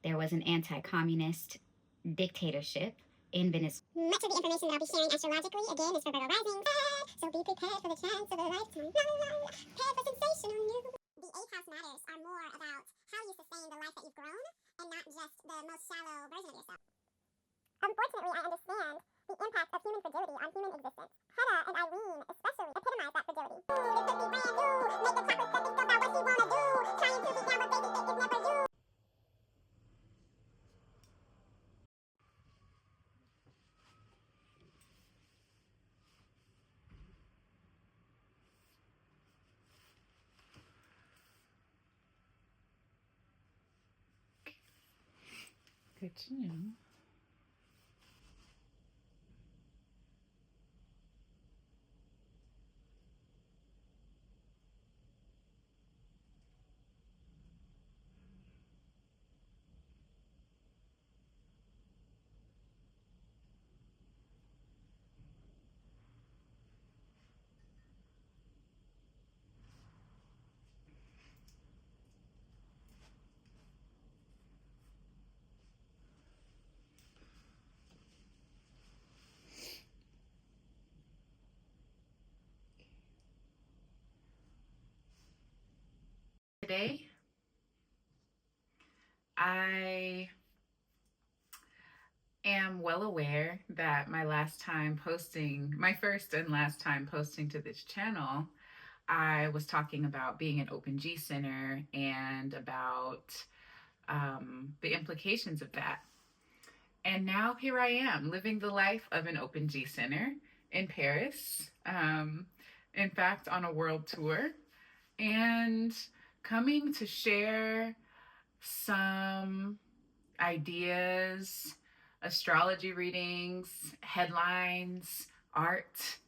there was an anti-communist dictatorship in Venezuela. Much of the information that I'll be sharing astrologically, again, is for Virgo rising. So be prepared for the chance of a lifetime. Prepare for sensational news. The 8th house matters are more about how you sustain the life that you've grown and not just the most shallow version of yourself. Unfortunately, I understand the impact of human fragility on human existence. Hedda and Irene especially epitomize that fragility. Ooh, this could be brand new. Make the chocolate set think about what she wanna do. Trying to figure out what baby think is never you. Good to know. Today, I am well aware that my first and last time posting to this channel, I was talking about being an open G center and about the implications of that. And now here I am living the life of an open G center in Paris, in fact, on a world tour, and coming to share some ideas, astrology readings, headlines, art,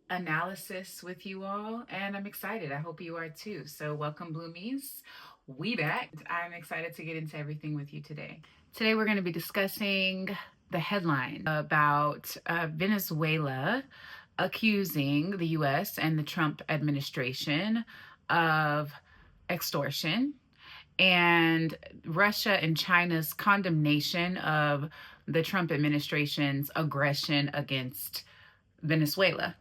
analysis with you all, and I'm excited. I hope you are too. So welcome, Bloomies. We back. I'm excited to get into everything with you today. Today we're going to be discussing the headline about Venezuela accusing the US and the Trump administration of extortion, and Russia and China's condemnation of the Trump administration's aggression against Venezuela.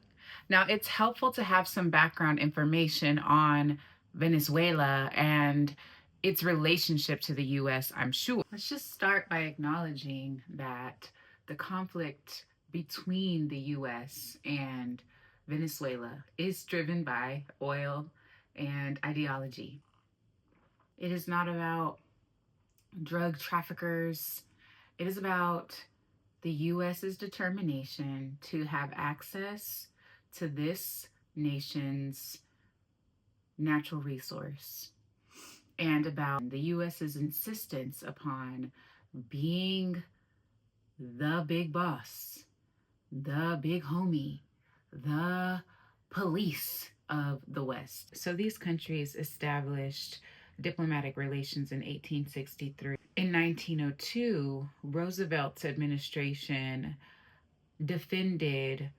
Now, it's helpful to have some background information on Venezuela and its relationship to the US, I'm sure. Let's just start by acknowledging that the conflict between the US and Venezuela is driven by oil and ideology. It is not about drug traffickers. It is about the US's determination to have access to this nation's natural resource, and about the US's insistence upon being the big boss, the big homie, the police of the West. So these countries established diplomatic relations in 1863. In 1902, Roosevelt's administration defended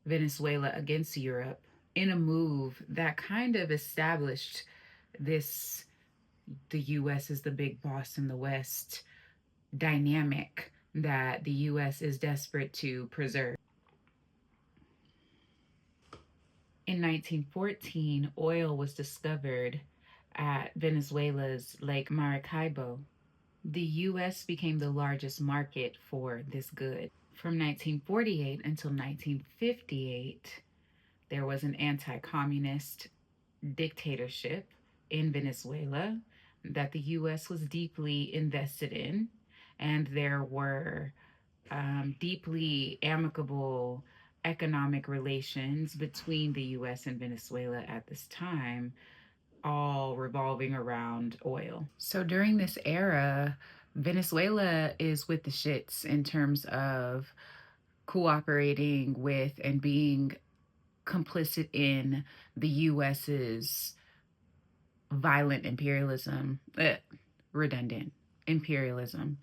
Venezuela against Europe in a move that kind of established this the US is the big boss in the West dynamic that the US is desperate to preserve. In 1914, oil was discovered at Venezuela's Lake Maracaibo. The US became the largest market for this good. From 1948 until 1958, there was an anti-communist dictatorship in Venezuela that the US was deeply invested in, and there were deeply amicable economic relations between the US and Venezuela at this time, all revolving around oil. So during this era, Venezuela is with the shits in terms of cooperating with and being complicit in the US's violent imperialism, redundant imperialism.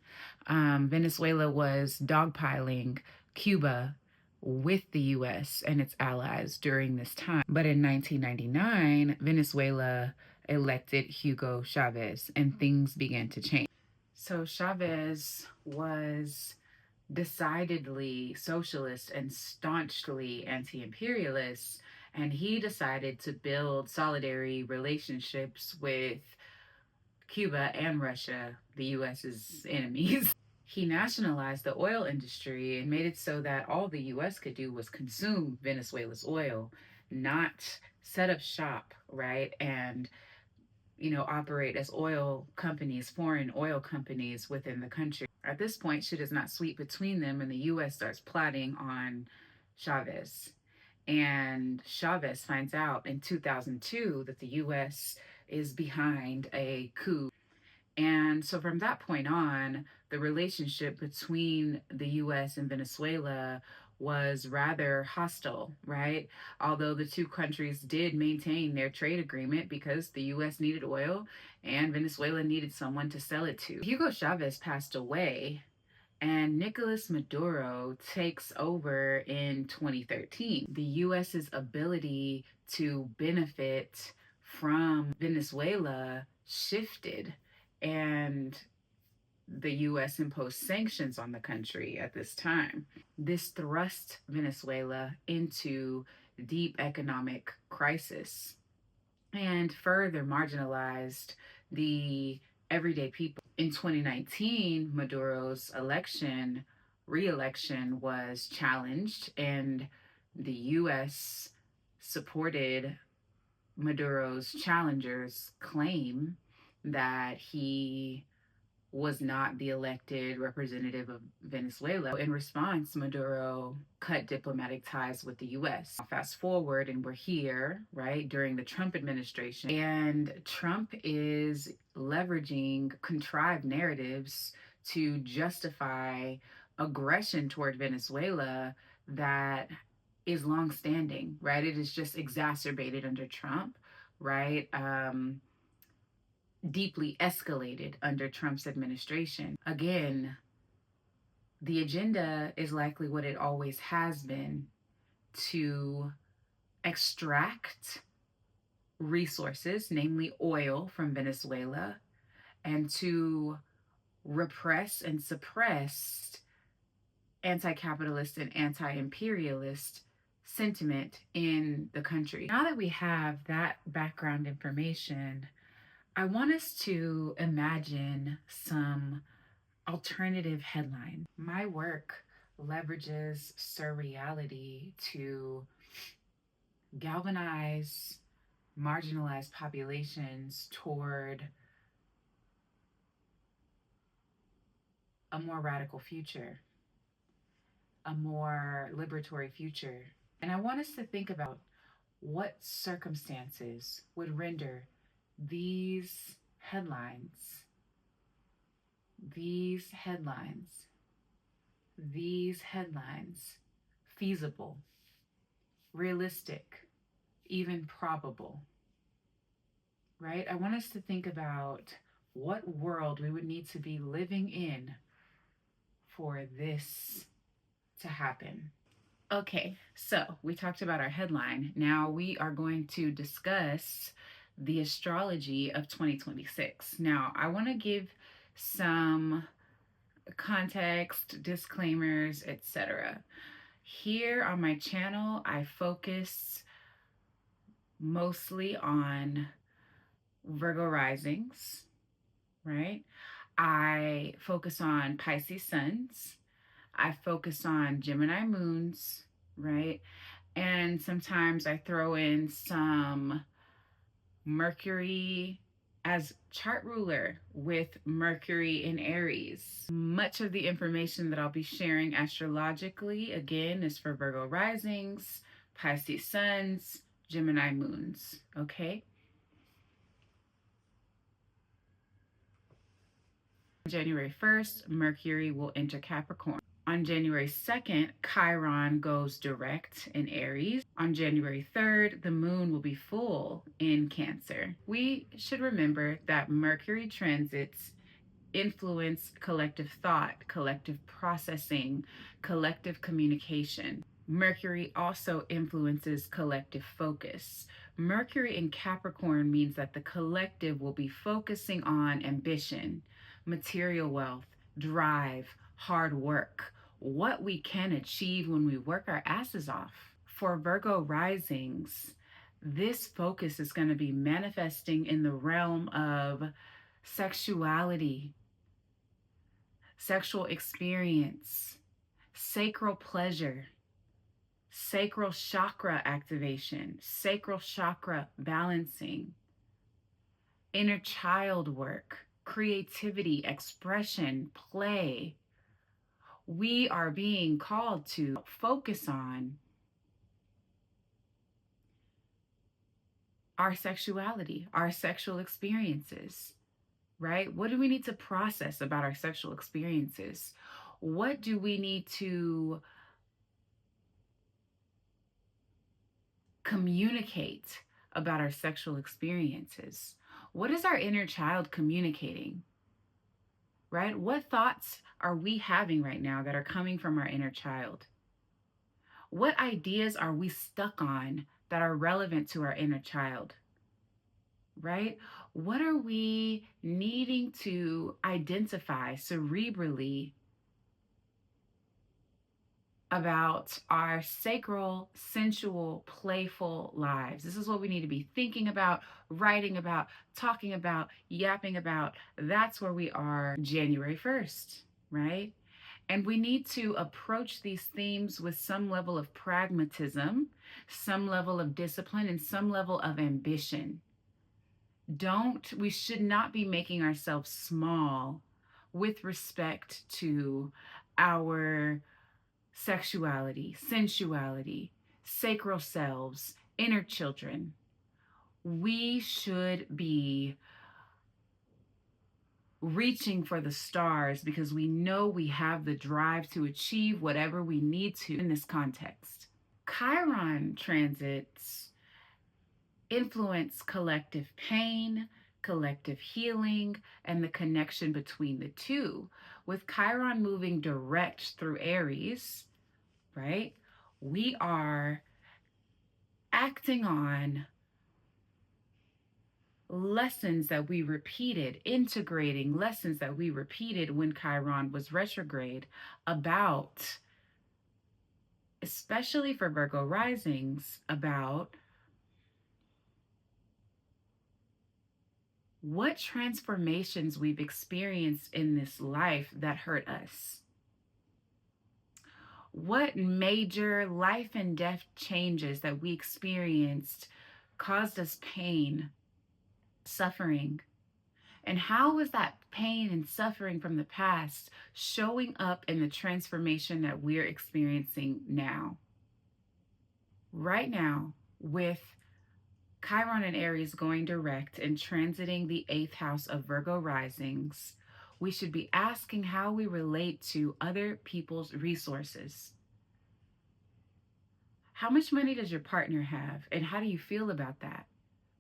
Venezuela was dogpiling Cuba with the US and its allies during this time. But in 1999, Venezuela elected Hugo Chavez, and things began to change. So Chavez was decidedly socialist and staunchly anti-imperialist, and he decided to build solidarity relationships with Cuba and Russia, the US's enemies. He nationalized the oil industry and made it so that all the US could do was consume Venezuela's oil, not set up shop, right? And operate as oil companies, foreign oil companies within the country. At this point, shit is not sweet between them, and the US starts plotting on Chavez. And Chavez finds out in 2002 that the US is behind a coup. And so from that point on, the relationship between the US and Venezuela was rather hostile, right? Although the two countries did maintain their trade agreement because the US needed oil and Venezuela needed someone to sell it to. Hugo Chavez passed away and Nicolas Maduro takes over in 2013. The US's ability to benefit from Venezuela shifted, and the US imposed sanctions on the country at this time. This thrust Venezuela into deep economic crisis and further marginalized the everyday people. In 2019, Maduro's re-election was challenged, and the US supported Maduro's challengers' claim that he was not the elected representative of Venezuela. In response, Maduro cut diplomatic ties with the US. Fast forward, and we're here, right, during the Trump administration. And Trump is leveraging contrived narratives to justify aggression toward Venezuela that is longstanding, right? It is just exacerbated under Trump, right? Deeply escalated under Trump's administration. Again, the agenda is likely what it always has been: to extract resources, namely oil, from Venezuela, and to repress and suppress anti-capitalist and anti-imperialist sentiment in the country. Now that we have that background information, I want us to imagine some alternative headlines. My work leverages surreality to galvanize marginalized populations toward a more radical future, a more liberatory future. And I want us to think about what circumstances would render these headlines feasible, realistic, even probable, right? I want us to think about what world we would need to be living in for this to happen. Okay, so we talked about our headline. Now we are going to discuss the astrology of 2026. Now, I want to give some context, disclaimers, etc. Here on my channel, I focus mostly on Virgo risings, right? I focus on Pisces suns. I focus on Gemini moons, right? And sometimes I throw in some Mercury as chart ruler with Mercury in Aries. Much of the information that I'll be sharing astrologically, again, is for Virgo risings, Pisces suns, Gemini moons, okay? January 1st, Mercury will enter Capricorn. On January 2nd, Chiron goes direct in Aries. On January 3rd, the moon will be full in Cancer. We should remember that Mercury transits influence collective thought, collective processing, collective communication. Mercury also influences collective focus. Mercury in Capricorn means that the collective will be focusing on ambition, material wealth, drive, hard work, what we can achieve when we work our asses off. For Virgo risings, this focus is going to be manifesting in the realm of sexuality, sexual experience, sacral pleasure, sacral chakra activation, sacral chakra balancing, inner child work, creativity, expression, play. We are being called to focus on our sexuality, our sexual experiences, right? What do we need to process about our sexual experiences? What do we need to communicate about our sexual experiences? What is our inner child communicating, right? What thoughts are we having right now that are coming from our inner child? What ideas are we stuck on that are relevant to our inner child, right? What are we needing to identify cerebrally about our sacral, sensual, playful lives? This is what we need to be thinking about, writing about, talking about, yapping about. That's where we are January 1st, right? And we need to approach these themes with some level of pragmatism, some level of discipline, and some level of ambition. We should not be making ourselves small with respect to our sexuality, sensuality, sacral selves, inner children. We should be reaching for the stars because we know we have the drive to achieve whatever we need to in this context. Chiron transits influence collective pain, collective healing, and the connection between the two. With Chiron moving direct through Aries, right, we are acting on lessons that we repeated, integrating lessons that we repeated when Chiron was retrograde about, especially for Virgo risings, about what transformations we've experienced in this life that hurt us. What major life and death changes that we experienced caused us pain, suffering, and how was that pain and suffering from the past showing up in the transformation that we're experiencing now? Right now, with Chiron and Aries going direct and transiting the 8th house of Virgo risings, we should be asking how we relate to other people's resources. How much money does your partner have, and how do you feel about that?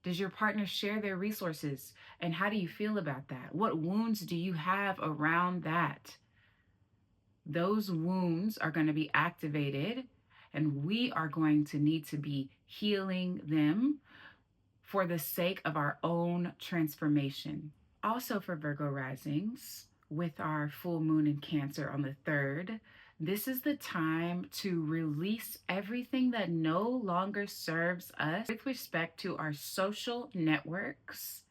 Does your partner share their resources, and how do you feel about that? What wounds do you have around that? Those wounds are going to be activated, and we are going to need to be healing them for the sake of our own transformation. Also for Virgo risings, with our full moon in Cancer on the 3rd, this is the time to release everything that no longer serves us with respect to our social networks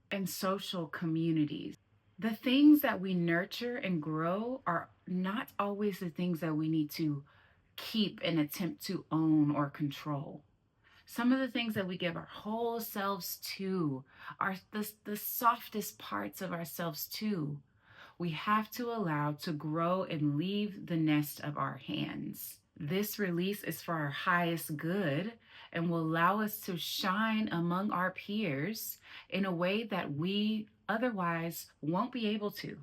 and social communities. The things that we nurture and grow are not always the things that we need to keep and attempt to own or control. Some of the things that we give our whole selves to are the softest parts of ourselves too. We have to allow to grow and leave the nest of our hands. This release is for our highest good and will allow us to shine among our peers in a way that we otherwise won't be able to.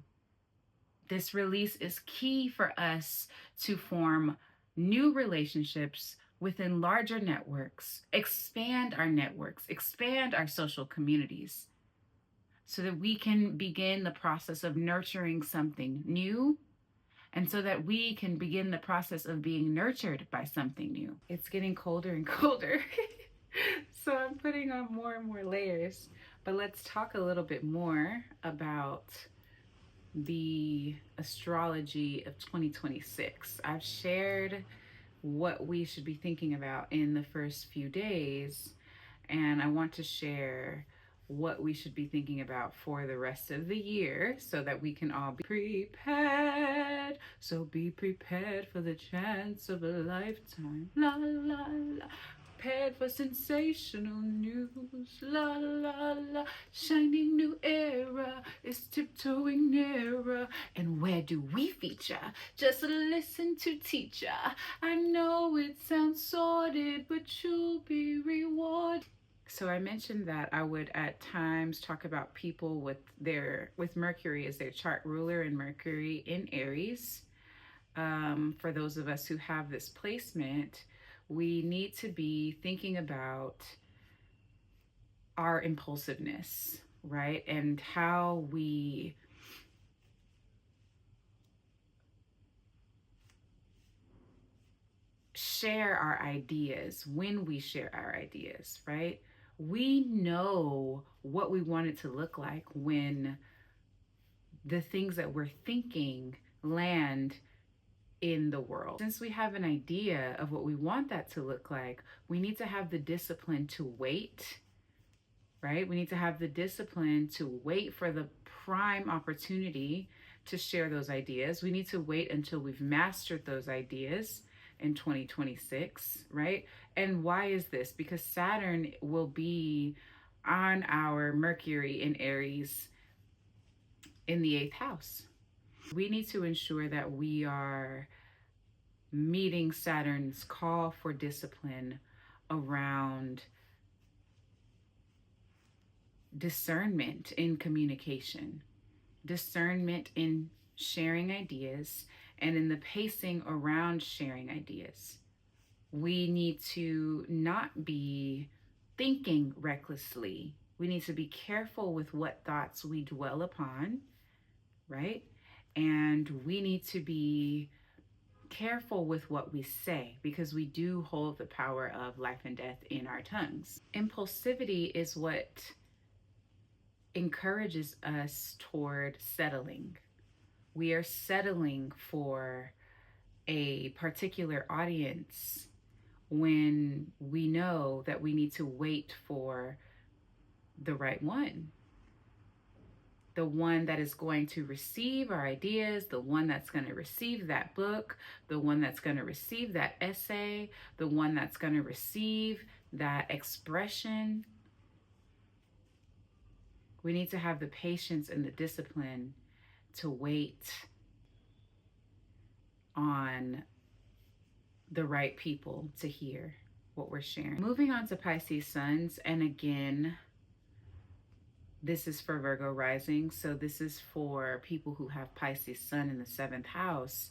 This release is key for us to form new relationships within larger networks, expand our networks, expand our social communities, so that we can begin the process of nurturing something new and so that we can begin the process of being nurtured by something new. It's getting colder and colder. So I'm putting on more and more layers. But let's talk a little bit more about the astrology of 2026. I've shared what we should be thinking about in the first few days, and I want to share what we should be thinking about for the rest of the year so that we can all be prepared. So be prepared for the chance of a lifetime. La la la. Prepared for sensational news. La la la. Shining new era is tiptoeing nearer. And where do we feature? Just listen to teacher. I know it sounds sordid, but you'll be rewarded. So I mentioned that I would at times talk about people with Mercury as their chart ruler and Mercury in Aries. For those of us who have this placement, we need to be thinking about our impulsiveness, right? And how we share our ideas, when we share our ideas, right? We know what we want it to look like when the things that we're thinking land in the world. Since we have an idea of what we want that to look like, we need to have the discipline to wait, right? We need to have the discipline to wait for the prime opportunity to share those ideas. We need to wait until we've mastered those ideas in 2026, right? And why is this? Because Saturn will be on our Mercury in Aries in the 8th house. We need to ensure that we are meeting Saturn's call for discipline around discernment in communication, discernment in sharing ideas, and in the pacing around sharing ideas. We need to not be thinking recklessly. We need to be careful with what thoughts we dwell upon, right? And we need to be careful with what we say, because we do hold the power of life and death in our tongues. Impulsivity is what encourages us toward settling. We are settling for a particular audience when we know that we need to wait for the right one. The one that is going to receive our ideas, the one that's going to receive that book, the one that's going to receive that essay, the one that's going to receive that expression. We need to have the patience and the discipline to wait on the right people to hear what we're sharing. Moving on to Pisces suns, and again, this is for Virgo rising, so this is for people who have Pisces sun in the 7th house.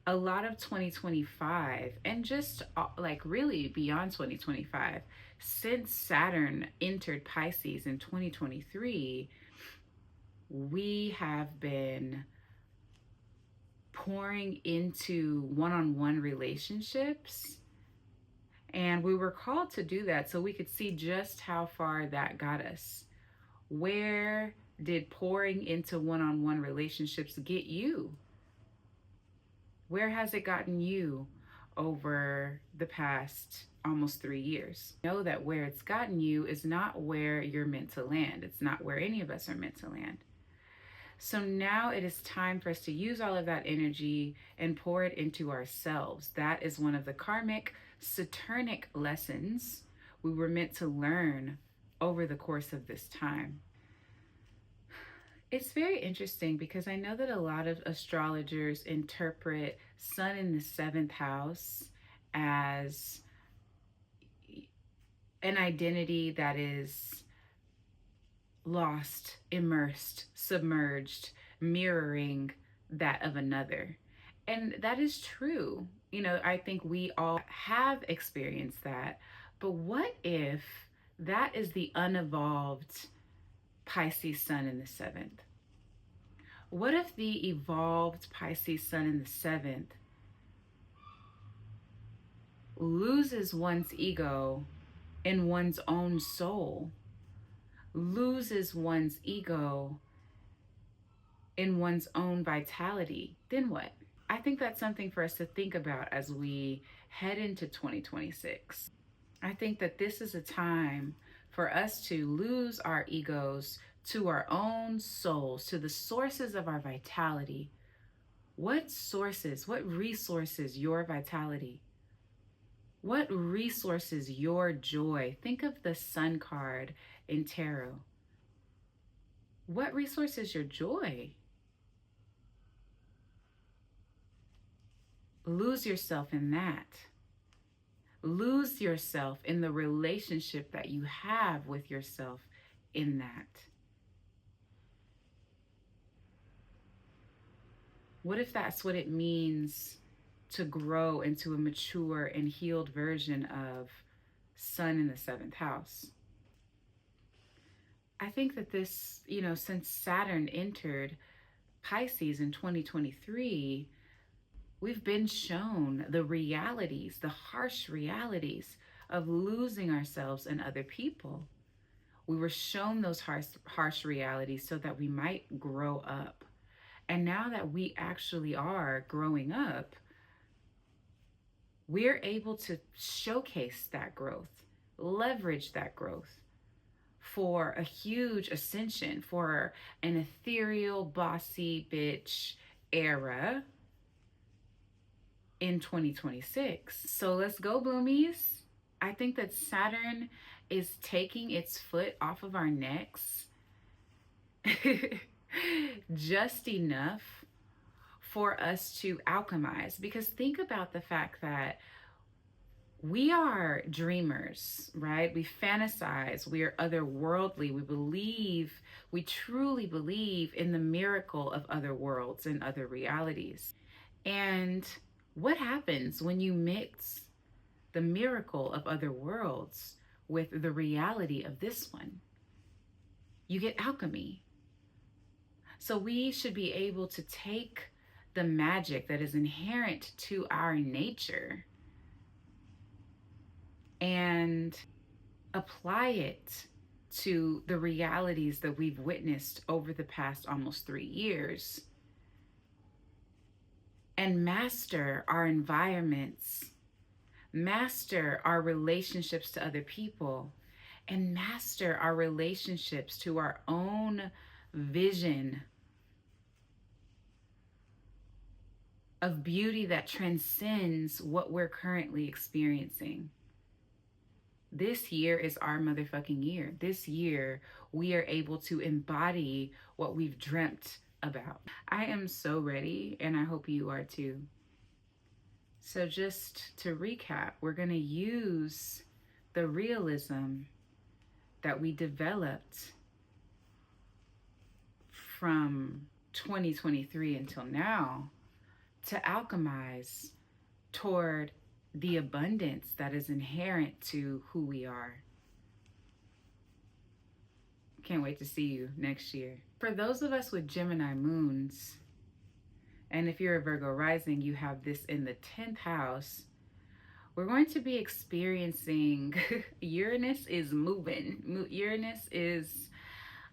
A lot of 2025, and just like really beyond 2025, since Saturn entered Pisces in 2023, we have been pouring into one-on-one relationships, and we were called to do that so we could see just how far that got us. Where did pouring into one-on-one relationships get you? Where has it gotten you over the past almost 3 years? Know that where it's gotten you is not where you're meant to land. It's not where any of us are meant to land. So now it is time for us to use all of that energy and pour it into ourselves. That is one of the karmic, Saturnic lessons we were meant to learn over the course of this time. It's very interesting because I know that a lot of astrologers interpret Sun in the 7th house as an identity that is lost, immersed, submerged, mirroring that of another. And that is true. You know, I think we all have experienced that. But what if that is the unevolved Pisces sun in the 7th? What if the evolved Pisces sun in the 7th loses one's ego in one's own soul, loses one's ego in one's own vitality? Then what? I think that's something for us to think about as we head into 2026. I think that this is a time for us to lose our egos to our own souls, to the sources of our vitality. What sources, what resources your vitality? What resources your joy? Think of the Sun card in tarot. What resources your joy? Lose yourself in that. Lose yourself in the relationship that you have with yourself in that. What if that's what it means to grow into a mature and healed version of Sun in the 7th house? I think that this, since Saturn entered Pisces in 2023, we've been shown the realities, the harsh realities of losing ourselves and other people. We were shown those harsh realities so that we might grow up. And now that we actually are growing up, we're able to showcase that growth, leverage that growth for a huge ascension, for an ethereal, bossy bitch era in 2026. So let's go, Bloomies. I think that Saturn is taking its foot off of our necks just enough for us to alchemize. Because think about the fact that we are dreamers, right? We fantasize, we are otherworldly. We truly believe in the miracle of other worlds and other realities. And what happens when you mix the miracle of other worlds with the reality of this one? You get alchemy. So we should be able to take the magic that is inherent to our nature and apply it to the realities that we've witnessed over the past almost 3 years, and master our environments, master our relationships to other people, and master our relationships to our own vision of beauty that transcends what we're currently experiencing. This year is our motherfucking year. This year, we are able to embody what we've dreamt about. I am so ready, and I hope you are too. So just to recap, we're going to use the realism that we developed from 2023 until now to alchemize toward the abundance that is inherent to who we are. Can't wait to see you next year. For those of us with Gemini moons, and if you're a Virgo rising, you have this in the 10th house, we're going to be experiencing Uranus is moving. Uranus is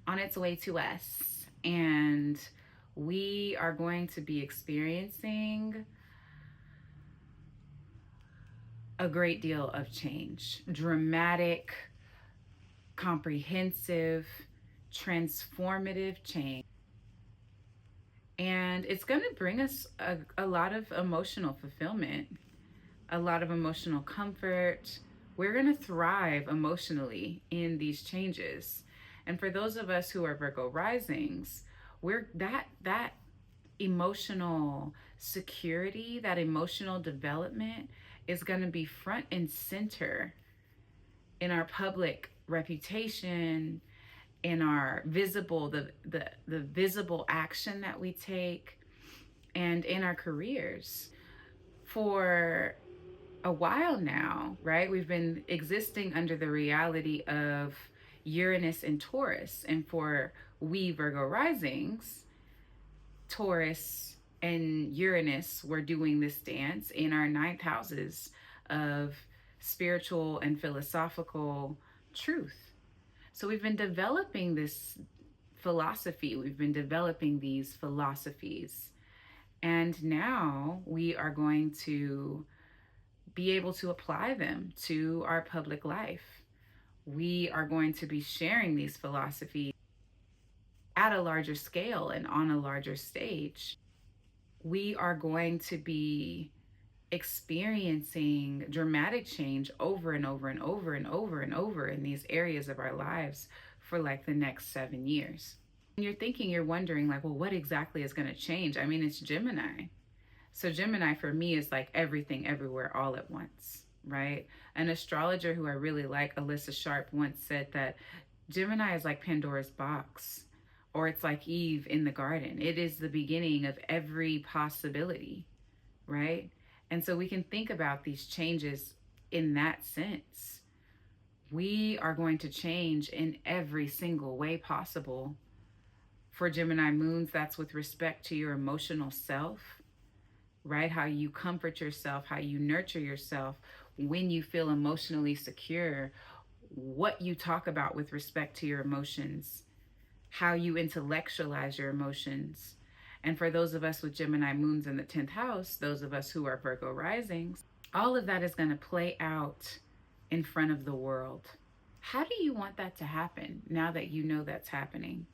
on its way to us, and we are going to be experiencing a great deal of change. Dramatic, comprehensive, transformative change. And it's going to bring us a lot of emotional fulfillment, a lot of emotional comfort. We're going to thrive emotionally in these changes. And for those of us who are Virgo risings, we're that emotional security, that emotional development is going to be front and center in our public reputation, in our visible, the visible action that we take, and in our careers. For a while now, right, we've been existing under the reality of Uranus and Taurus. And for we Virgo risings, Taurus and Uranus were doing this dance in our ninth houses of spiritual and philosophical truth. So we've been developing this philosophy, we've been developing these philosophies, and now we are going to be able to apply them to our public life. We are going to be sharing these philosophies at a larger scale and on a larger stage. We are going to be experiencing dramatic change over and over and over and over and over in these areas of our lives for like the next 7 years. And you're wondering like, well, what exactly is going to change? I mean, it's Gemini. So Gemini for me is like everything, everywhere, all at once, right? An astrologer who I really like, Alyssa Sharp, once said that Gemini is like Pandora's box, or it's like Eve in the garden. It is the beginning of every possibility, right? And so we can think about these changes in that sense. We are going to change in every single way possible. For Gemini moons, that's with respect to your emotional self, right? How you comfort yourself, how you nurture yourself when you feel emotionally secure, what you talk about with respect to your emotions, how you intellectualize your emotions. And for those of us with Gemini moons in the 10th house, those of us who are Virgo risings, all of that is going to play out in front of the world. How do you want that to happen now that you know that's happening?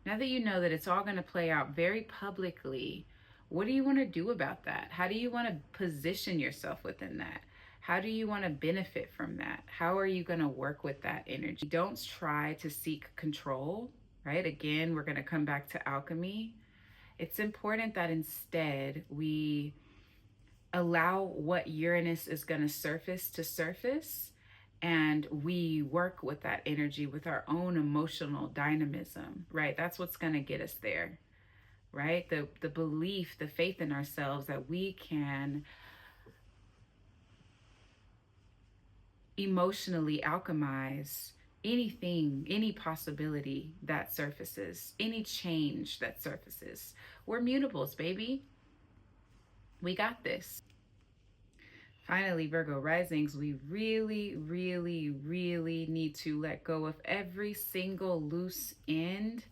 Now that you know that it's all going to play out very publicly, what do you want to do about that? How do you want to position yourself within that? How do you want to benefit from that? How are you going to work with that energy? Don't try to seek control, right? Again, we're going to come back to alchemy. It's important that instead we allow what Uranus is going to surface, and we work with that energy with our own emotional dynamism, right? That's what's going to get us there, right? The belief, the faith in ourselves that we can emotionally alchemize anything, any possibility that surfaces, any change that surfaces. We're mutables, baby. We got this. Finally, Virgo risings, we really, really, really need to let go of every single loose end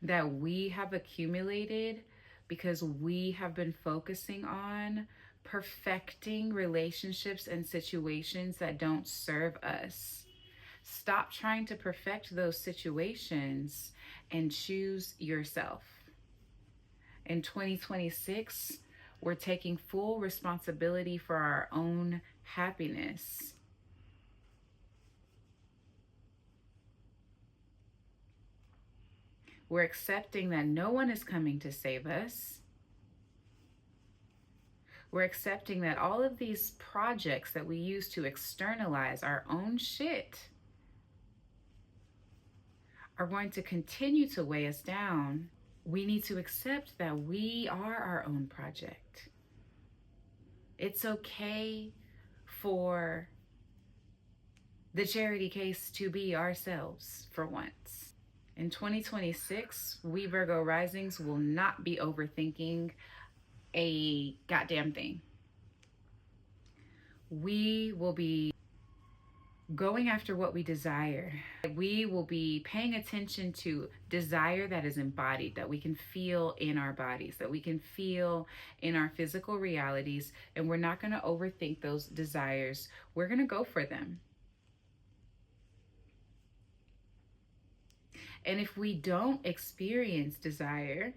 that we have accumulated because we have been focusing on perfecting relationships and situations that don't serve us. Stop trying to perfect those situations and choose yourself. In 2026, we're taking full responsibility for our own happiness. We're accepting that no one is coming to save us. We're accepting that all of these projects that we use to externalize our own shit are going to continue to weigh us down. We need to accept that we are our own project. It's okay for the charity case to be ourselves for once. In 2026, we Virgo risings will not be overthinking a goddamn thing. We will be going after what we desire. We will be paying attention to desire that is embodied, that we can feel in our bodies, that we can feel in our physical realities, and we're not going to overthink those desires. We're going to go for them. And if we don't experience desire,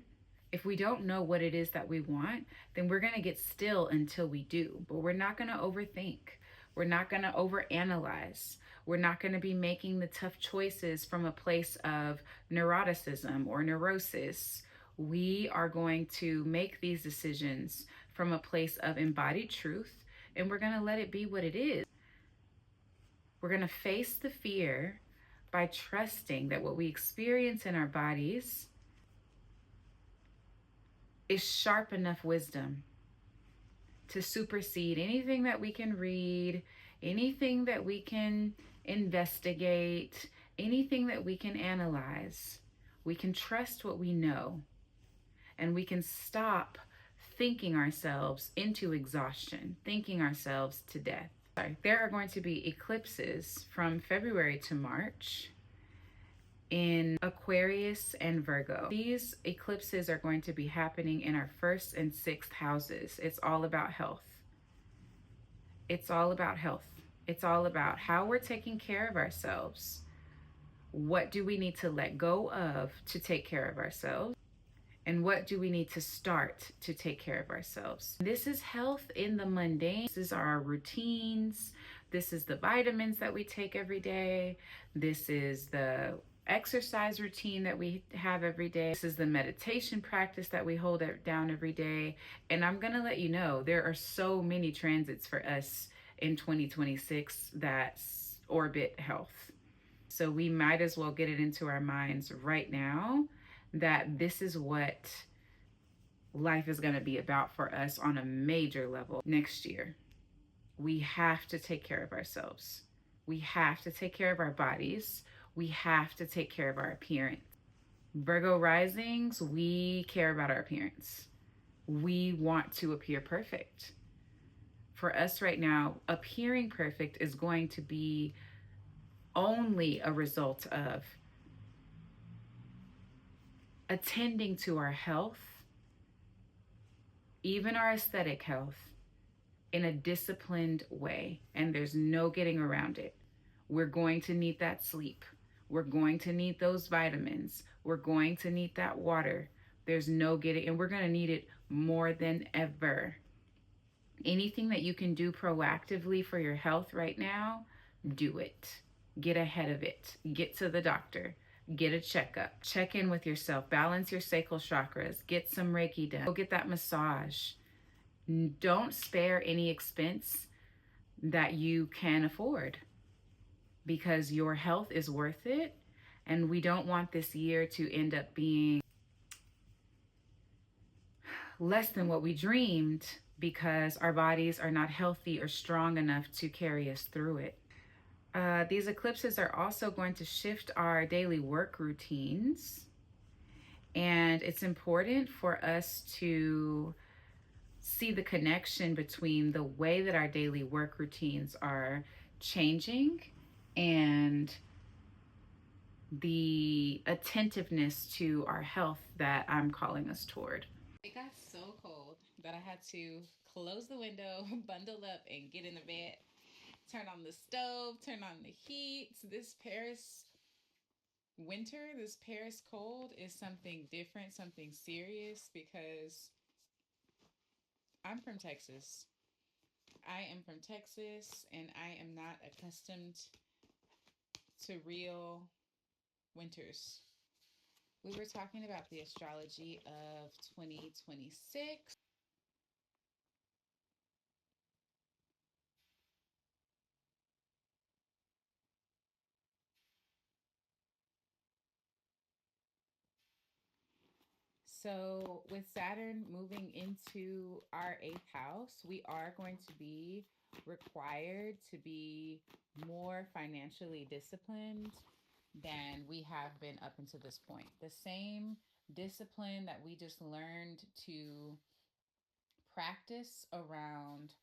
if we don't know what it is that we want, then we're going to get still until we do. But we're not going to overthink. We're not going to overanalyze. We're not going to be making the tough choices from a place of neuroticism or neurosis. We are going to make these decisions from a place of embodied truth, and we're going to let it be what it is. We're going to face the fear by trusting that what we experience in our bodies is sharp enough wisdom to supersede anything that we can read, anything that we can investigate, anything that we can analyze. We can trust what we know. and we can stop thinking ourselves into exhaustion, thinking ourselves to death. There are going to be eclipses from February to March in Aquarius and Virgo. These eclipses are going to be happening in our first and sixth houses. It's all about health. It's all about health. It's all about how we're taking care of ourselves. What do we need to let go of to take care of ourselves? And what do we need to start to take care of ourselves? This is health in the mundane. This is our routines. This is the vitamins that we take every day. This is the exercise routine that we have every day. This is the meditation practice that we hold down every day. And I'm going to let you know, there are so many transits for us in 2026 that orbit health. So we might as well get it into our minds right now that this is what life is going to be about for us on a major level next year. We have to take care of ourselves. We have to take care of our bodies. We have to take care of our appearance. Virgo risings, we care about our appearance. We want to appear perfect. For us right now, appearing perfect is going to be only a result of attending to our health, even our aesthetic health, in a disciplined way. And there's no getting around it. We're going to need that sleep. We're going to need those vitamins. We're going to need that water. There's no getting, and we're going to need it more than ever. Anything that you can do proactively for your health right now, do it. Get ahead of it. Get to the doctor. Get a checkup. Check in with yourself. Balance your sacral chakras. Get some Reiki done. Go get that massage. Don't spare any expense that you can afford, because your health is worth it. And we don't want this year to end up being less than what we dreamed because our bodies are not healthy or strong enough to carry us through it. These eclipses are also going to shift our daily work routines. And it's important for us to see the connection between the way that our daily work routines are changing and the attentiveness to our health that I'm calling us toward. It got so cold that I had to close the window, bundle up, and get in the bed. Turn on the stove, turn on the heat. This Paris winter, this Paris cold is something different, something serious, because I'm from Texas. I am from Texas, and I am not accustomed to real winters. We were talking about the astrology of 2026. So, with Saturn moving into our eighth house, we are going to be required to be more financially disciplined than we have been up until this point. The same discipline that we just learned to practice around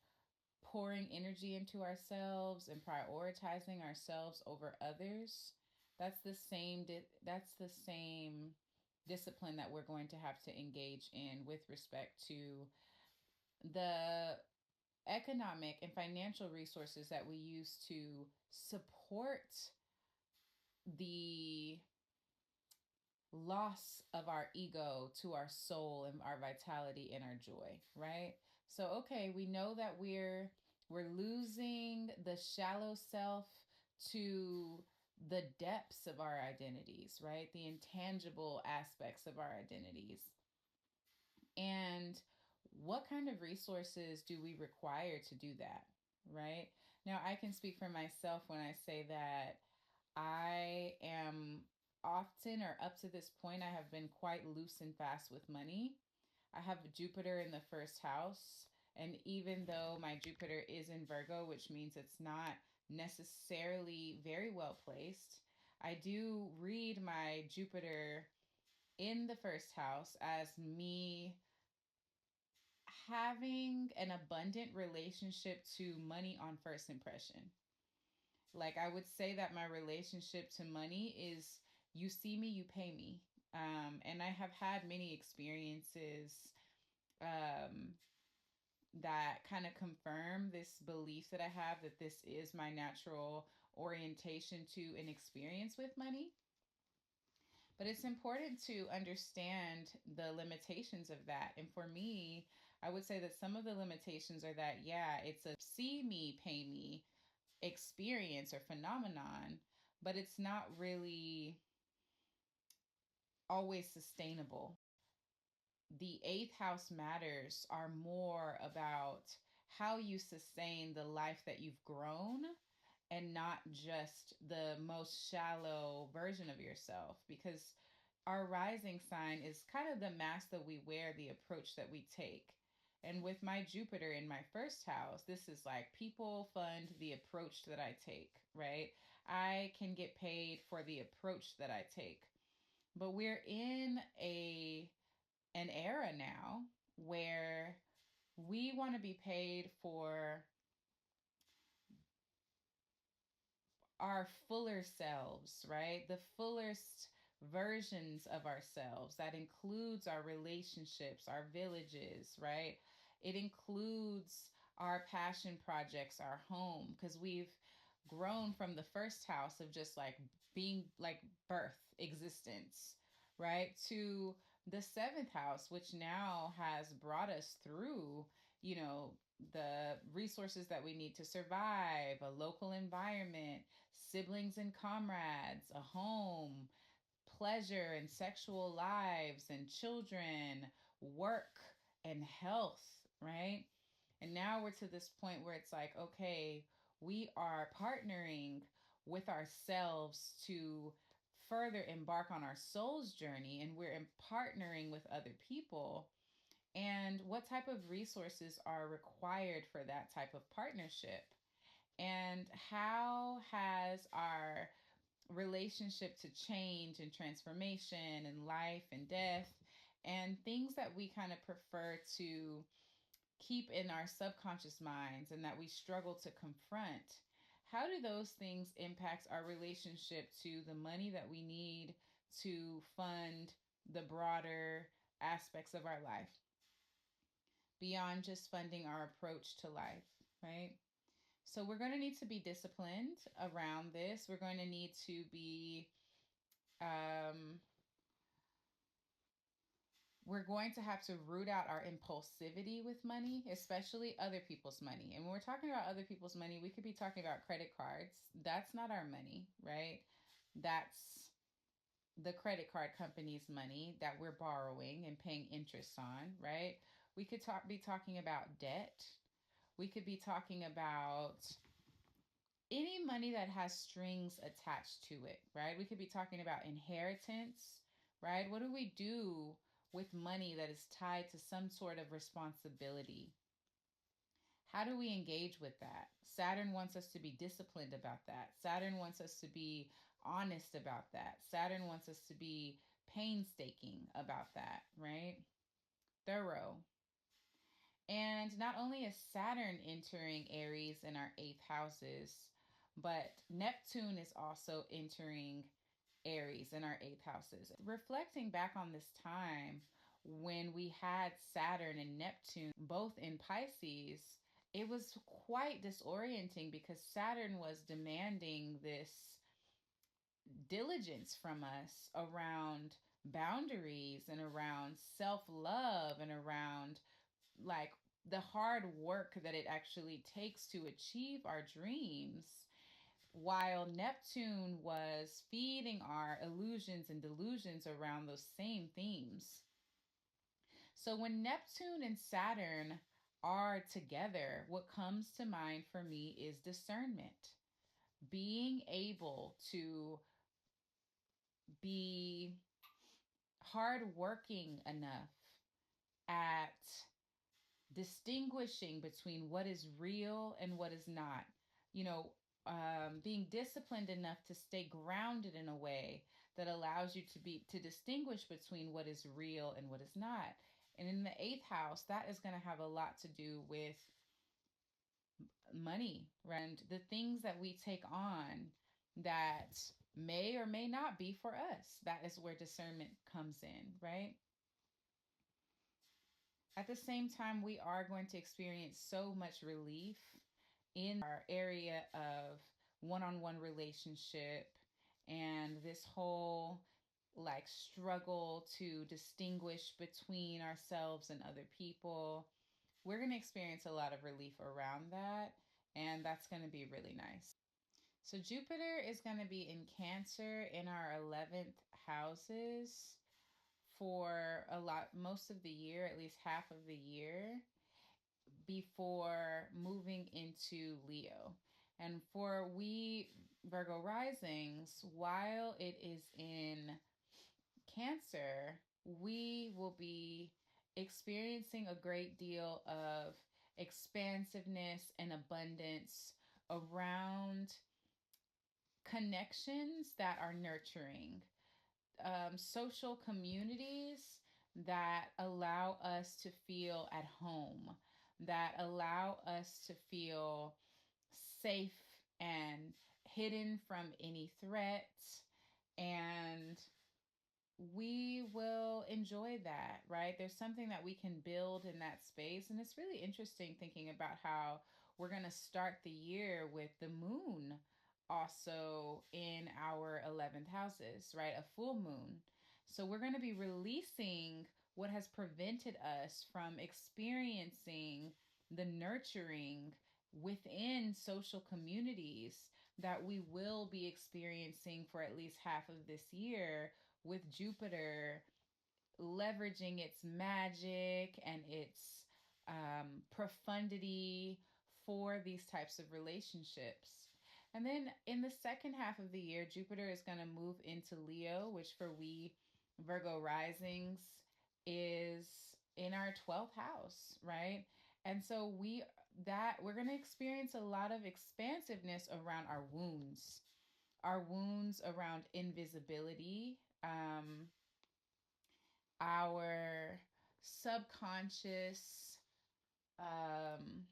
pouring energy into ourselves and prioritizing ourselves over others, that's the same discipline that we're going to have to engage in with respect to the economic and financial resources that we use to support the loss of our ego to our soul and our vitality and our joy, right? So okay, we know that we're losing the shallow self to the depths of our identities, right? The intangible aspects of our identities. And what kind of resources do we require to do that, right? Now, I can speak for myself when I say that I am often, or up to this point, I have been quite loose and fast with money. I have Jupiter in the first house. And even though my Jupiter is in Virgo, which means it's not necessarily very well placed, I do read my Jupiter in the first house as me having an abundant relationship to money on first impression. Like, I would say that my relationship to money is you see me, you pay me. And I have had many experiences um, that kind of confirm this belief that I have that this is my natural orientation to an experience with money. But it's important to understand the limitations of that. And for me, I would say that some of the limitations are that, yeah, it's a see me, pay me experience or phenomenon, but it's not really always sustainable. The eighth house matters are more about how you sustain the life that you've grown and not just the most shallow version of yourself, because our rising sign is kind of the mask that we wear, the approach that we take. And with my Jupiter in my first house, this is like people fund the approach that I take, right? I can get paid for the approach that I take. But we're in an era now where we want to be paid for our fuller selves, right? The fullest versions of ourselves. That includes our relationships, our villages, right? It includes our passion projects, our home, because we've grown from the first house of just like being like birth, existence, right? To the seventh house, which now has brought us through, you know, the resources that we need to survive, a local environment, siblings and comrades, a home, pleasure and sexual lives and children, work and health, right? And now we're to this point where it's like, okay, we are partnering with ourselves to further embark on our soul's journey, and we're partnering with other people. And what type of resources are required for that type of partnership? And how has our relationship to change and transformation and life and death and things that we kind of prefer to keep in our subconscious minds and that we struggle to confront, how do those things impact our relationship to the money that we need to fund the broader aspects of our life beyond just funding our approach to life, right? So we're going to need to be disciplined around this. We're going to need to be, um, we're going to have to root out our impulsivity with money, especially other people's money. And when we're talking about other people's money, we could be talking about credit cards. That's not our money, right? That's the credit card company's money that we're borrowing and paying interest on, right? We could be talking about debt. We could be talking about any money that has strings attached to it, right? We could be talking about inheritance, right? What do we do with money that is tied to some sort of responsibility? How do we engage with that? Saturn wants us to be disciplined about that. Saturn wants us to be honest about that. Saturn wants us to be painstaking about that, right? Thorough. And not only is Saturn entering Aries in our eighth houses, but Neptune is also entering Aries in our eighth houses. Reflecting back on this time when we had Saturn and Neptune both in Pisces, it was quite disorienting because Saturn was demanding this diligence from us around boundaries and around self love and around like the hard work that it actually takes to achieve our dreams, while Neptune was feeding our illusions and delusions around those same themes. So when Neptune and Saturn are together, what comes to mind for me is discernment. Being able to be hardworking enough at distinguishing between what is real and what is not. You know, being disciplined enough to stay grounded in a way that allows you to distinguish between what is real and what is not. And in the 8th house, that is going to have a lot to do with money, right? And the things that we take on that may or may not be for us. That is where discernment comes in, right? At the same time, we are going to experience so much relief in our area of one-on-one relationship and this whole like struggle to distinguish between ourselves and other people. We're going to experience a lot of relief around that, and that's going to be really nice. So Jupiter is going to be in Cancer in our 11th houses for most of the year, at least half of the year, before moving into Leo. And for we Virgo risings, while it is in Cancer, we will be experiencing a great deal of expansiveness and abundance around connections that are nurturing, social communities that allow us to feel at home, that allow us to feel safe and hidden from any threat. And we will enjoy that, right? There's something that we can build in that space. And it's really interesting thinking about how we're going to start the year with the moon also in our 11th houses, right? A full moon. So we're going to be releasing what has prevented us from experiencing the nurturing within social communities that we will be experiencing for at least half of this year, with Jupiter leveraging its magic and its profundity for these types of relationships. And then in the second half of the year, Jupiter is going to move into Leo, which for we Virgo risings is in our 12th house, right? And so we're going to experience a lot of expansiveness around our wounds around invisibility, our subconscious um,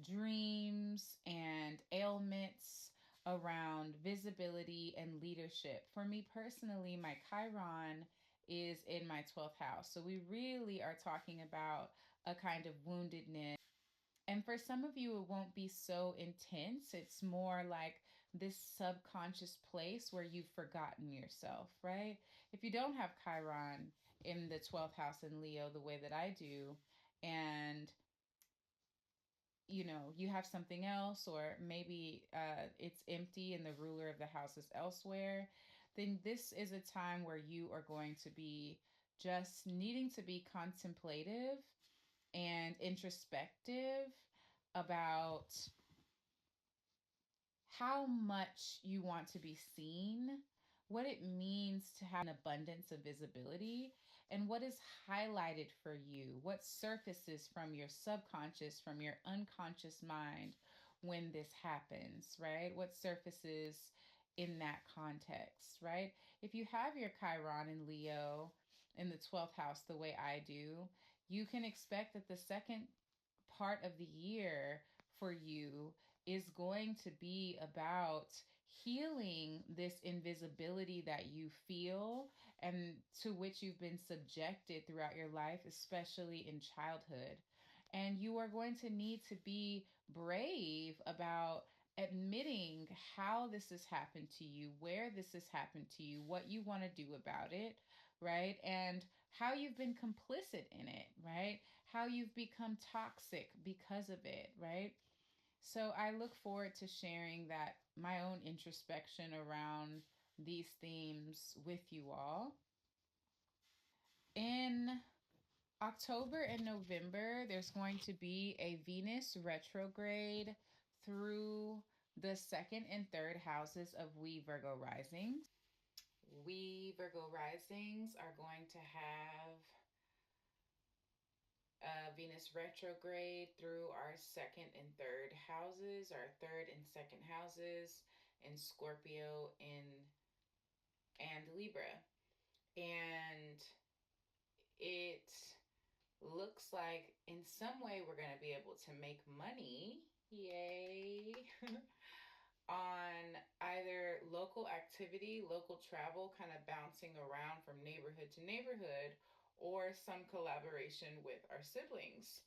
dreams and ailments around visibility and leadership. For me personally, my Chiron is in my 12th house. So we really are talking about a kind of woundedness. And for some of you, it won't be so intense. It's more like this subconscious place where you've forgotten yourself, right? If you don't have Chiron in the 12th house in Leo the way that I do, and you have something else, or maybe it's empty and the ruler of the house is elsewhere, then this is a time where you are going to be just needing to be contemplative and introspective about how much you want to be seen, what it means to have an abundance of visibility, and what is highlighted for you, what surfaces from your subconscious, from your unconscious mind when this happens, right? What surfaces in that context, right? If you have your Chiron in Leo in the 12th house the way I do, you can expect that the second part of the year for you is going to be about healing this invisibility that you feel and to which you've been subjected throughout your life, especially in childhood. And you are going to need to be brave about admitting how this has happened to you, where this has happened to you, what you want to do about it, right? And how you've been complicit in it, right? How you've become toxic because of it, right? So I look forward to sharing that my own introspection around these themes with you all. In October and November, there's going to be a Venus retrograde through the second and third houses of we Virgo risings. We Virgo risings are going to have Venus retrograde through our second and third houses, our third and second houses, and Scorpio in and Libra. And it looks like in some way we're going to be able to make money, yay, on either local activity, local travel, kind of bouncing around from neighborhood to neighborhood, or some collaboration with our siblings.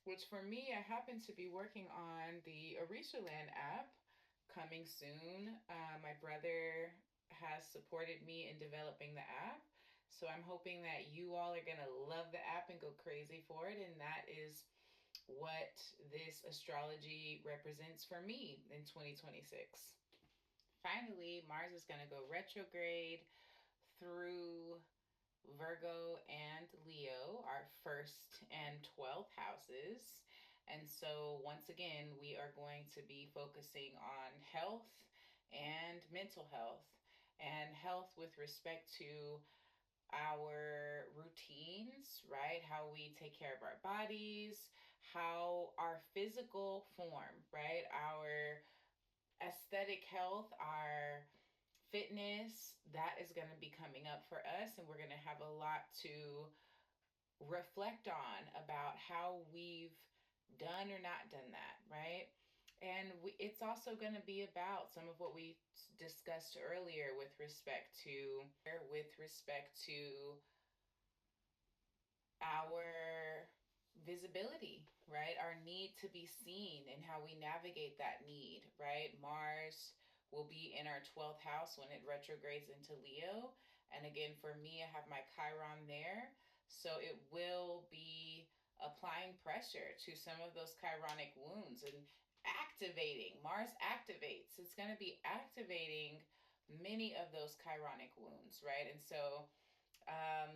Which for me, I happen to be working on the Land app coming soon. My brother has supported me in developing the app. So I'm hoping that you all are going to love the app and go crazy for it. And that is what this astrology represents for me in 2026. Finally, Mars is going to go retrograde through Virgo and Leo, our first and 12th houses. And so, once again, we are going to be focusing on health and mental health, and health with respect to our routines, right? How we take care of our bodies, how our physical form, right? Our aesthetic health, our fitness, that is going to be coming up for us. And we're going to have a lot to reflect on about how we've done or not done that, right? And it's also going to be about some of what we discussed earlier with respect to our visibility, right? Our need to be seen and how we navigate that need, right? Mars will be in our 12th house when it retrogrades into Leo. And again, for me, I have my Chiron there. So it will be applying pressure to some of those chironic wounds and activating. Mars activates. It's going to be activating many of those chironic wounds, right? And so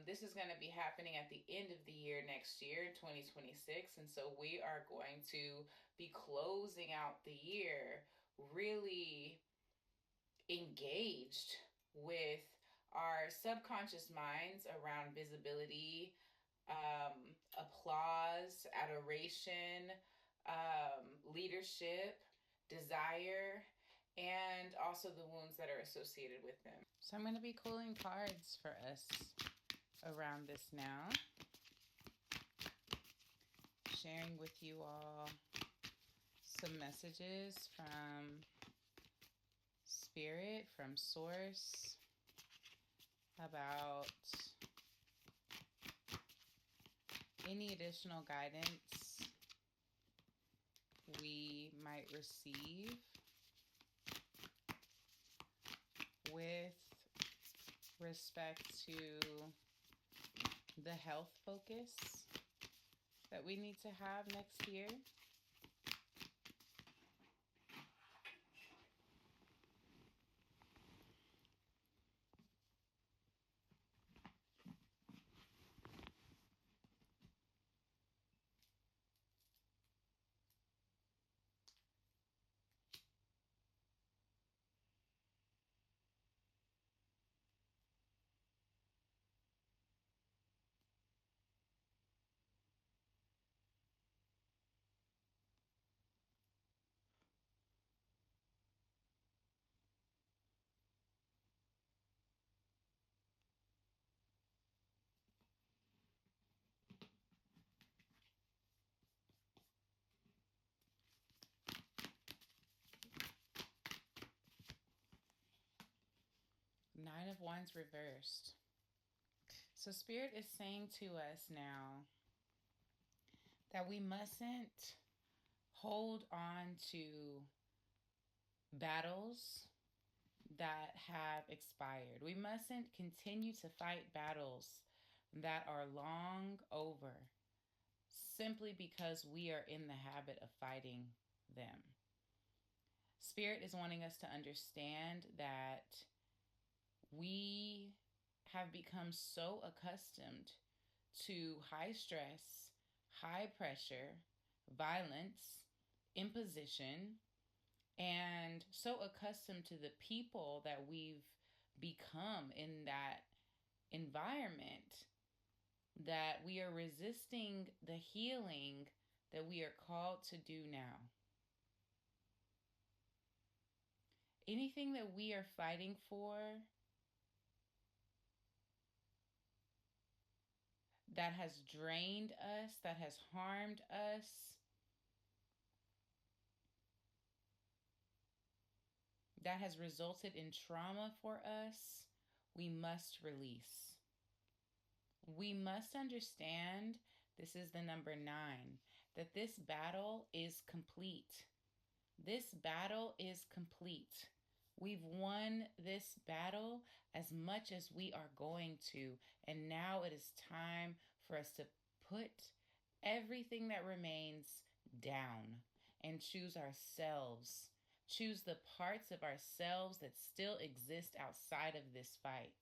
this is going to be happening at the end of the year next year, 2026. And so we are going to be closing out the year really engaged with our subconscious minds around visibility, applause, adoration, leadership, desire, and also the wounds that are associated with them. So I'm going to be pulling cards for us around this now, sharing with you all some messages from Spirit, from Source, about any additional guidance we might receive with respect to the health focus that we need to have next year. Nine of Wands reversed. So Spirit is saying to us now that we mustn't hold on to battles that have expired. We mustn't continue to fight battles that are long over simply because we are in the habit of fighting them. Spirit is wanting us to understand that we have become so accustomed to high stress, high pressure, violence, imposition, and so accustomed to the people that we've become in that environment that we are resisting the healing that we are called to do now. Anything that we are fighting for that has drained us, that has harmed us, that has resulted in trauma for us, we must release. We must understand, this is the number 9, that this battle is complete. This battle is complete. We've won this battle as much as we are going to, and now it is time for us to put everything that remains down and choose ourselves. Choose the parts of ourselves that still exist outside of this fight.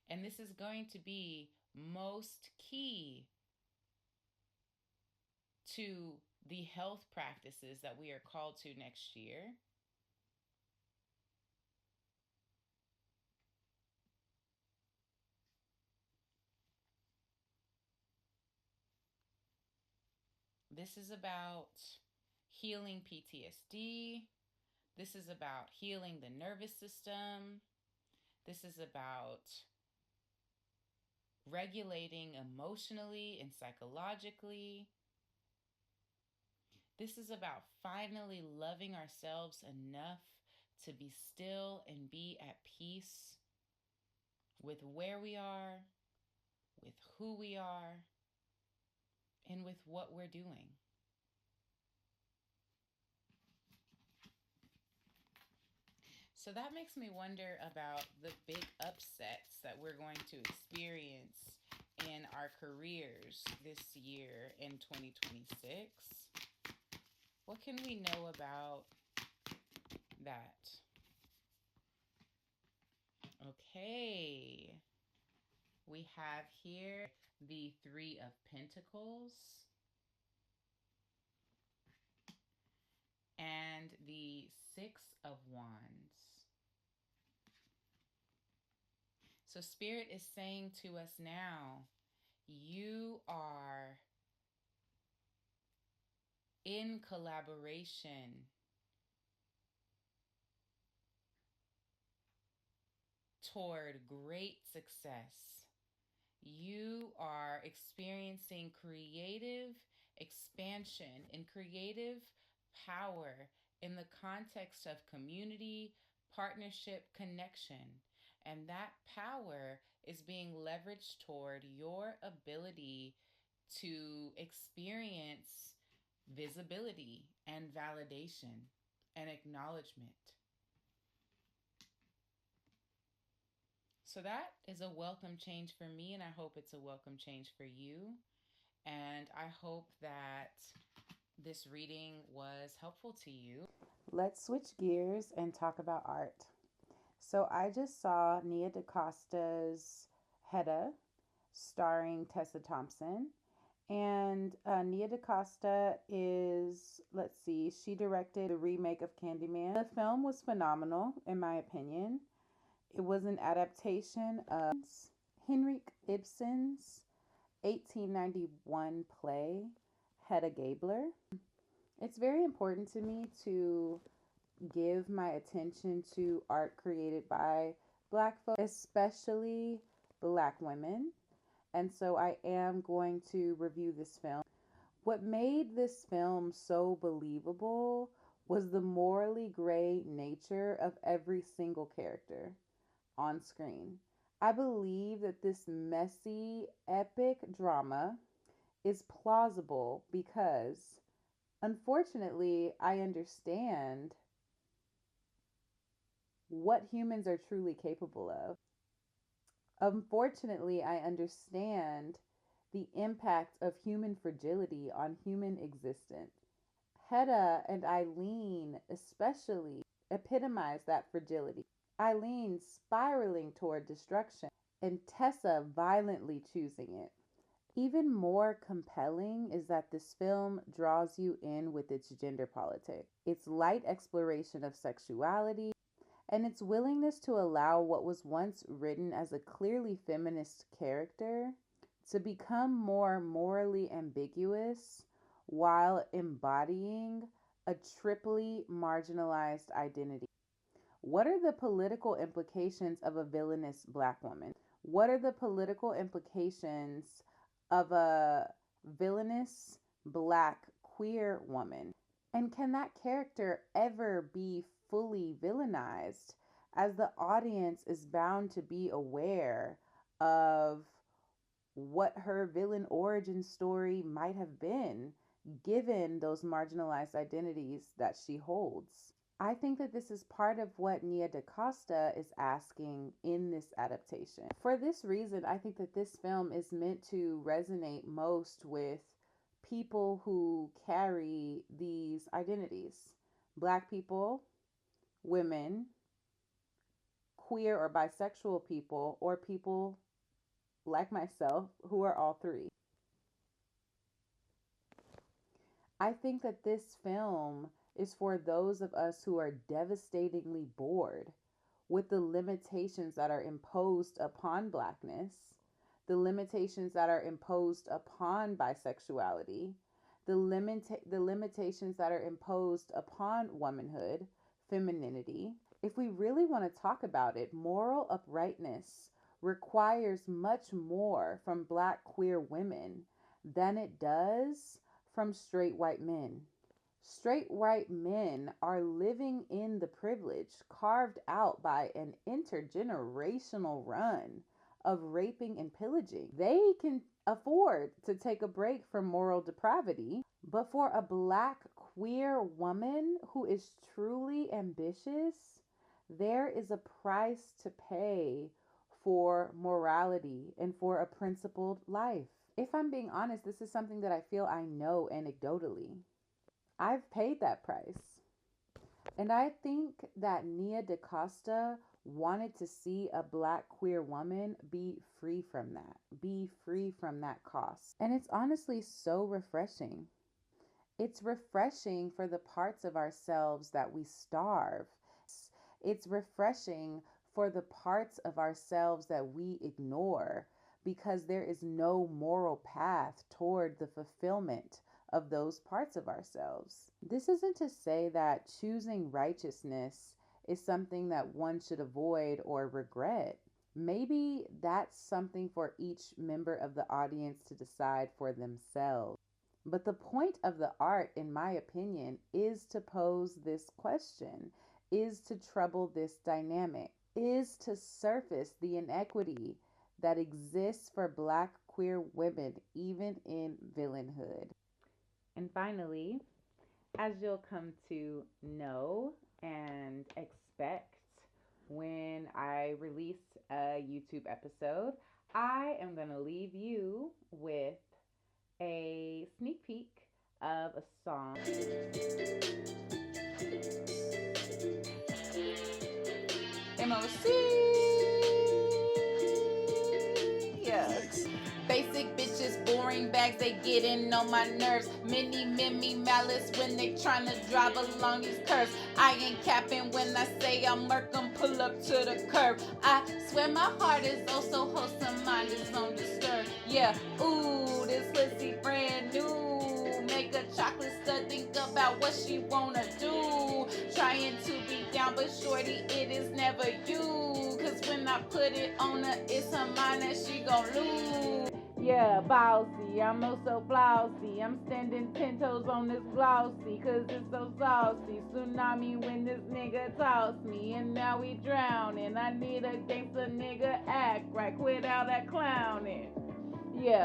And this is going to be most key to the health practices that we are called to next year. This is about healing PTSD. This is about healing the nervous system. This is about regulating emotionally and psychologically. This is about finally loving ourselves enough to be still and be at peace with where we are, with who we are, and with what we're doing. So that makes me wonder about the big upsets that we're going to experience in our careers this year in 2026. What can we know about that? Okay. We have here the 3 of Pentacles and the 6 of Wands. So Spirit is saying to us now, you are in collaboration toward great success. You are experiencing creative expansion and creative power in the context of community, partnership, connection. And that power is being leveraged toward your ability to experience visibility and validation and acknowledgement. So that is a welcome change for me, and I hope it's a welcome change for you. And I hope that this reading was helpful to you. Let's switch gears and talk about art. So I just saw DaCosta's Hedda, starring Tessa Thompson. And DaCosta is, let's see, she directed the remake of Candyman. The film was phenomenal, in my opinion. It was an adaptation of Henrik Ibsen's 1891 play, Hedda Gabler. It's very important to me to give my attention to art created by Black folks, especially Black women. And so I am going to review this film. What made this film so believable was the morally gray nature of every single character on screen. I believe that this messy, epic drama is plausible because, unfortunately, I understand what humans are truly capable of. Unfortunately, I understand the impact of human fragility on human existence. Hedda and Eileen especially epitomize that fragility. Eileen spiraling toward destruction, and Tessa violently choosing it. Even more compelling is that this film draws you in with its gender politics, its light exploration of sexuality, and its willingness to allow what was once written as a clearly feminist character to become more morally ambiguous while embodying a triply marginalized identity. What are the political implications of a villainous Black woman? What are the political implications of a villainous black queer woman? And can that character ever be fully villainized, as the audience is bound to be aware of what her villain origin story might have been, given those marginalized identities that she holds? I think that this is part of what Nia DaCosta is asking in this adaptation. For this reason, I think that this film is meant to resonate most with people who carry these identities: Black people, women, queer or bisexual people, or people like myself who are all three. I think that this film is for those of us who are devastatingly bored with the limitations that are imposed upon Blackness, the limitations that are imposed upon bisexuality, the limitations that are imposed upon womanhood, femininity. If we really want to talk about it, moral uprightness requires much more from Black queer women than it does from straight white men. Straight white men are living in the privilege carved out by an intergenerational run of raping and pillaging. They can afford to take a break from moral depravity, but for a Black queer woman who is truly ambitious, there is a price to pay for morality and for a principled life. If I'm being honest, this is something that I feel I know anecdotally. I've paid that price. And I think that Nia DaCosta wanted to see a Black queer woman be free from that cost. And it's honestly so refreshing. It's refreshing for the parts of ourselves that we starve. It's refreshing for the parts of ourselves that we ignore, because there is no moral path toward the fulfillment of those parts of ourselves. This isn't to say that choosing righteousness is something that one should avoid or regret. Maybe that's something for each member of the audience to decide for themselves. But the point of the art, in my opinion, is to pose this question, is to trouble this dynamic, is to surface the inequity that exists for Black queer women, even in villainhood. And finally, as you'll come to know and expect when I release a YouTube episode, I am going to leave you with a sneak peek of a song. MOC. Yeah. Basic bitches, boring bags, they getting on my nerves. Mini malice when they tryna drive along these curves. I ain't capping when I say I'm Merkham, pull up to the curb. I swear my heart is oh so wholesome, mind is undisturbed. Yeah, ooh, this pussy brand new. Make a chocolate stud think about what she wanna do. Trying to be down, but shorty, it is never you. Cause when I put it on her, it's her mind that she gon' lose. Yeah, bossy, I'm oh so flossy. I'm standing 10 toes on this glossy, cause it's so saucy. Tsunami when this nigga tossed me, and now we drowning. I need a gangster nigga act right, quit all that clowning. Yeah.